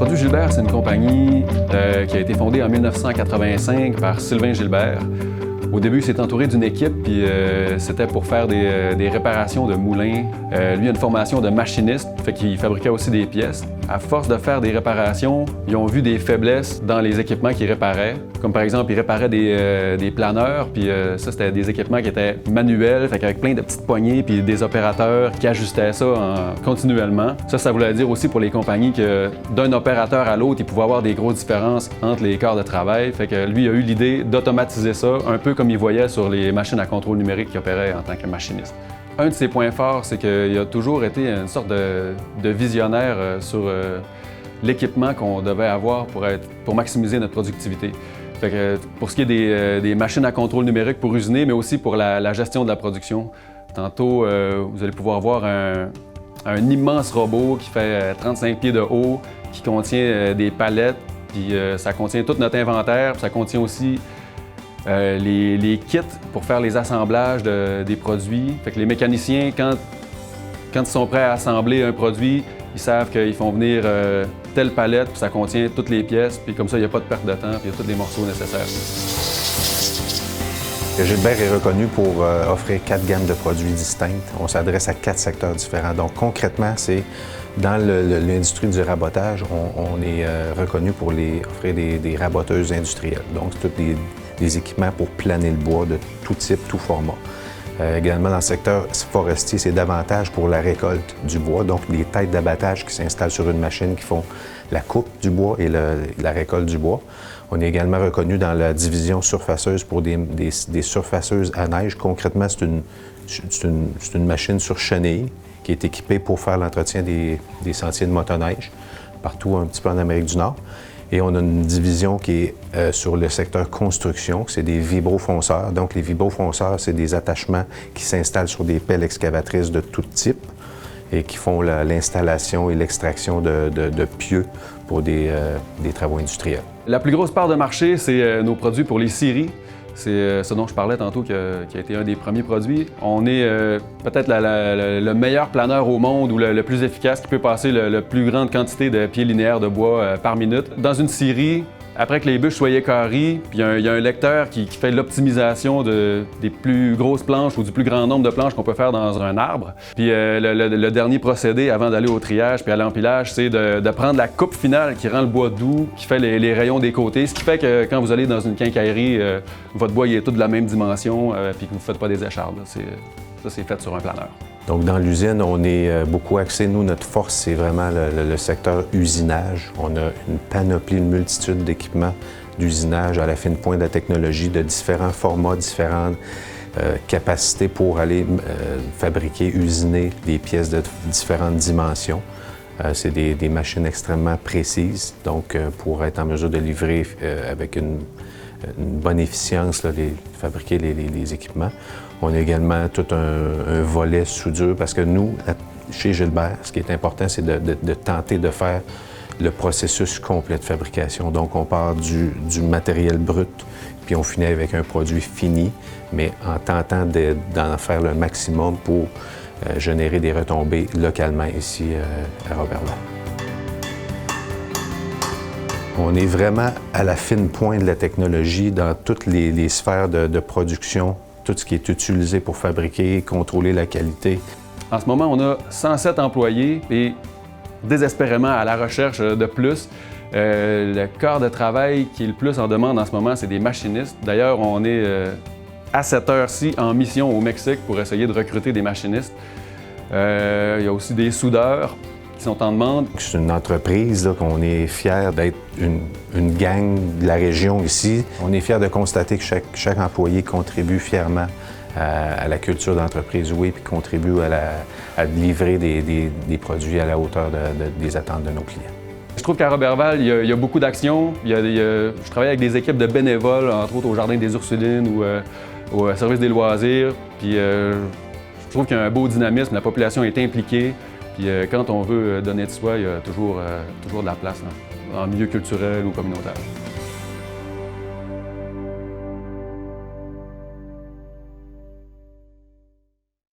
Produits Gilbert, c'est une compagnie qui a été fondée en 1985 par Sylvain Gilbert. Au début, il s'est entouré d'une équipe, puis c'était pour faire des réparations de moulins. Lui a une formation de machiniste, fait qu'il fabriquait aussi des pièces. À force de faire des réparations, ils ont vu des faiblesses dans les équipements qu'ils réparaient. Comme par exemple, ils réparaient des planeurs, puis ça, c'était des équipements qui étaient manuels, fait qu'avec plein de petites poignées, puis des opérateurs qui ajustaient ça continuellement. Ça voulait dire aussi pour les compagnies que d'un opérateur à l'autre, il pouvait avoir des grosses différences entre les corps de travail. Fait que lui a eu l'idée d'automatiser ça, un peu comme il voyait sur les machines à contrôle numérique qu'il opérait en tant que machiniste. Un de ses points forts, c'est qu'il a toujours été une sorte de visionnaire sur l'équipement qu'on devait avoir pour maximiser notre productivité. Fait que pour ce qui est des machines à contrôle numérique pour usiner, mais aussi pour la gestion de la production. Tantôt, vous allez pouvoir voir un immense robot qui fait 35 pieds de haut, qui contient des palettes, puis ça contient tout notre inventaire, puis ça contient aussi les kits pour faire les assemblages des produits. Fait que les mécaniciens, quand ils sont prêts à assembler un produit, ils savent qu'ils font venir telle palette, puis ça contient toutes les pièces, puis comme ça, il n'y a pas de perte de temps, puis il y a tous les morceaux nécessaires. Gilbert est reconnu pour offrir 4 gammes de produits distinctes. On s'adresse à 4 secteurs différents. Donc concrètement, c'est dans l'industrie du rabotage, on est reconnu pour offrir des raboteuses industrielles. Donc c'est tous des équipements pour planer le bois de tout type, tout format. Également dans le secteur forestier, c'est davantage pour la récolte du bois, donc les têtes d'abattage qui s'installent sur une machine qui font la coupe du bois et la récolte du bois. On est également reconnu dans la division surfaceuse pour des surfaceuses à neige. Concrètement, c'est une machine sur chenille qui est équipée pour faire l'entretien des sentiers de motoneige partout un petit peu en Amérique du Nord. Et on a une division qui est sur le secteur construction, c'est des vibrofonceurs. Donc les vibrofonceurs, c'est des attachements qui s'installent sur des pelles excavatrices de tout type et qui font l'installation et l'extraction de pieux pour des travaux industriels. La plus grosse part de marché, c'est nos produits pour les scieries. C'est ce dont je parlais tantôt qui a été un des premiers produits. On est peut-être le meilleur planeur au monde ou le plus efficace qui peut passer la plus grande quantité de pieds linéaires de bois par minute. Dans une scierie, après que les bûches soient équarries, puis il y a un lecteur qui fait l'optimisation des plus grosses planches ou du plus grand nombre de planches qu'on peut faire dans un arbre. Puis le dernier procédé avant d'aller au triage puis à l'empilage, c'est de prendre la coupe finale qui rend le bois doux, qui fait les rayons des côtés, ce qui fait que quand vous allez dans une quincaillerie, votre bois il est tout de la même dimension puis que vous ne faites pas des échardes. Ça, c'est fait sur un planeur. Donc, dans l'usine, on est beaucoup axé. Nous, notre force, c'est vraiment le secteur usinage. On a une panoplie, une multitude d'équipements d'usinage à la fine pointe de la technologie, de différents formats, différentes capacités pour aller fabriquer, usiner des pièces de différentes dimensions. C'est des machines extrêmement précises, donc pour être en mesure de livrer avec une bonne efficience, fabriquer les équipements. On a également tout un volet soudure parce que nous, chez Gilbert, ce qui est important, c'est de tenter de faire le processus complet de fabrication. Donc, on part du matériel brut, puis on finit avec un produit fini, mais en tentant d'en faire le maximum pour générer des retombées localement ici à Roberval. On est vraiment à la fine pointe de la technologie dans toutes les sphères de production, tout ce qui est utilisé pour fabriquer, contrôler la qualité. En ce moment, on a 107 employés et désespérément à la recherche de plus. Le corps de travail qui est le plus en demande en ce moment, c'est des machinistes. D'ailleurs, on est à cette heure-ci en mission au Mexique pour essayer de recruter des machinistes. Il y a aussi des soudeurs qui sont en demande. C'est une entreprise qu'on est fiers d'être une gang de la région ici. On est fiers de constater que chaque employé contribue fièrement à la culture d'entreprise, oui, puis contribue à livrer des produits à la hauteur des attentes de nos clients. Je trouve qu'à Roberval, il y a beaucoup d'actions. Je travaille avec des équipes de bénévoles, entre autres au Jardin des Ursulines ou au Service des loisirs. Puis je trouve qu'il y a un beau dynamisme, la population est impliquée. Puis quand on veut donner de soi, il y a toujours de la place en milieu culturel ou communautaire.